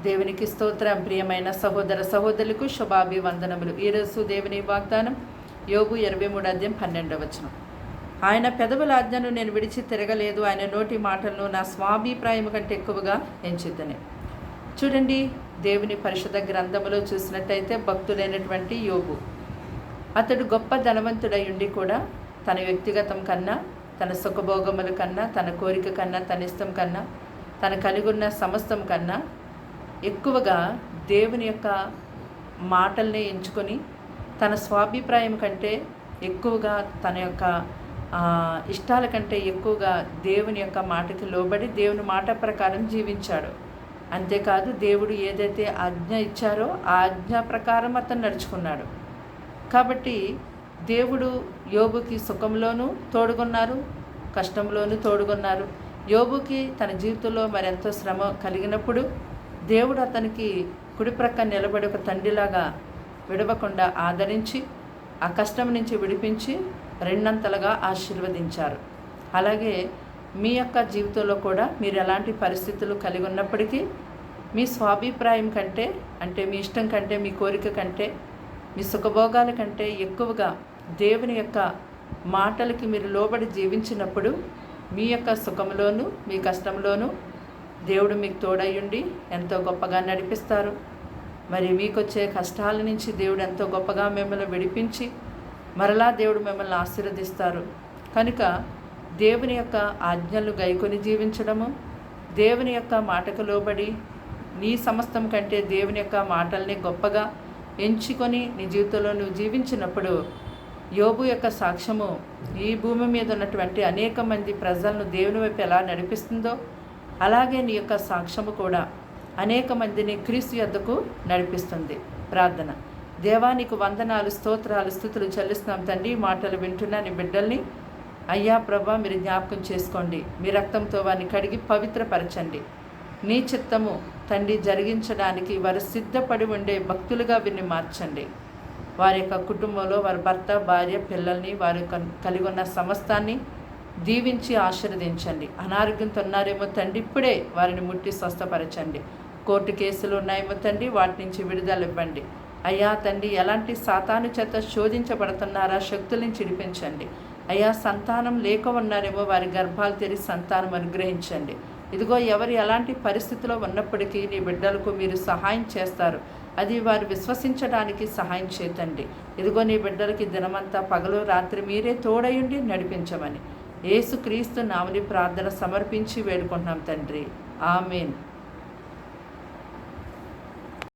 దేవునికి స్తోత్రం. ప్రియమైన సహోదర సహోదరులకు శుభాభివందనములు. ఈరోజు దేవుని వాగ్దానం యోబు 23:12. ఆయన పెదవుల ఆజ్ఞను నేను విడిచి తిరగలేదు, ఆయన నోటి మాటలను నా స్వాభిప్రాయం కంటే ఎక్కువగా ఎంచిద్దనే. చూడండి, దేవుని పరిశుద్ధ గ్రంథములో చూసినట్టయితే భక్తుడైనటువంటి యోబు, అతడు గొప్ప ధనవంతుడై ఉండి కూడా తన వ్యక్తిగతం కన్నా, తన సుఖభోగముల కన్నా, తన కోరిక కన్నా, తన ఇష్టం కన్నా, తన కలిగి ఉన్న సమస్తం కన్నా ఎక్కువగా దేవుని యొక్క మాటల్ని ఎంచుకొని తన స్వాభిప్రాయం కంటే ఎక్కువగా, తన యొక్క ఇష్టాల కంటే ఎక్కువగా దేవుని యొక్క మాటకి లోబడి దేవుని మాట ప్రకారం జీవించాడు. అంతేకాదు, దేవుడు ఏదైతే ఆజ్ఞ ఇచ్చారో ఆ ఆజ్ఞ ప్రకారం అతను నడుచుకున్నాడు. కాబట్టి దేవుడు యోబుకి సుఖంలోనూ తోడుగొన్నారు, కష్టంలోనూ తోడుగొన్నారు. యోబుకి తన జీవితంలో మరెంతో శ్రమ కలిగినప్పుడు దేవుడు అతనికి కుడి ప్రక్క నిలబడి ఒక తండ్రిలాగా విడవకుండా ఆదరించి ఆ కష్టం నుంచి విడిపించి రెండంతలుగా ఆశీర్వదించారు. అలాగే మీ యొక్క జీవితంలో కూడా మీరు ఎలాంటి పరిస్థితులు కలిగి ఉన్నప్పటికీ మీ స్వాభిప్రాయం కంటే, అంటే మీ ఇష్టం కంటే, మీ కోరిక కంటే, మీ సుఖభోగాల కంటే ఎక్కువగా దేవుని యొక్క మాటలకి మీరు లోబడి జీవించినప్పుడు మీ యొక్క సుఖంలోనూ మీ కష్టంలోనూ దేవుడు మీకు తోడయ్యుండి ఎంతో గొప్పగా నడిపిస్తారు. మరి మీకు వచ్చే కష్టాల నుంచి దేవుడు ఎంతో గొప్పగా మిమ్మల్ని విడిపించి మరలా దేవుడు మిమ్మల్ని ఆశీర్వదిస్తారు. కనుక దేవుని యొక్క ఆజ్ఞలు గైకొని జీవించడము, దేవుని యొక్క మాటకు లోబడి నీ సమస్తం కంటే దేవుని యొక్క మాటల్ని గొప్పగా ఎంచుకొని నీ జీవితంలో నువ్వు జీవించినప్పుడు యోబు యొక్క సాక్ష్యము ఈ భూమి మీద ఉన్నటువంటి అనేక మంది ప్రజలను దేవుని వైపు ఎలా నడిపిస్తుందో అలాగే నీ యొక్క సాక్ష్యము కూడా అనేక మందిని క్రీస్తు యొద్దకు నడిపిస్తుంది. ప్రార్థన. దేవా, నీకు వందనాలు, స్తోత్రాలు, స్తుతులు చెల్లిస్తున్నాం తండ్రి. మాటలు వింటున్నా నీ బిడ్డల్ని అయ్యా ప్రభా మీరు జ్ఞాపకం చేసుకోండి. మీ రక్తంతో వారిని కడిగి పవిత్రపరచండి. నీ చిత్తము తండ్రి జరిగించడానికి వారు సిద్ధపడి ఉండే భక్తులుగా వీరిని మార్చండి. వారి యొక్క కుటుంబంలో వారి భర్త, భార్య, పిల్లల్ని, వారి కలిగి ఉన్న సమస్తాన్ని దీవించి ఆశీర్వదించండి. అనారోగ్యంతో ఉన్నారేమో తండ్రి, ఇప్పుడే వారిని ముట్టి స్వస్థపరచండి. కోర్టు కేసులు ఉన్నాయేమో తండ్రి, వాటి నుంచి విడుదల ఇవ్వండి. అయ్యా తండ్రి, ఎలాంటి సాతాను చేత శోధించబడుతున్నారా శక్తుల నుంచి విడిపించండి. అయ్యా, సంతానం లేక ఉన్నారేమో వారి గర్భాలు తెరిచి సంతానం అనుగ్రహించండి. ఇదిగో, ఎవరు ఎలాంటి పరిస్థితిలో ఉన్నప్పటికీ నీ బిడ్డలకు మీరు సహాయం చేస్తారు. అది వారు విశ్వసించడానికి సహాయం చేతండి. ఇదిగో, నీ బిడ్డలకి దినమంతా పగలు రాత్రి మీరే తోడయుండి నడిపించమని యేసుక్రీస్తు నామమున ప్రార్థన సమర్పించి వేడుకుంటున్నాం తండ్రి. ఆమేన్.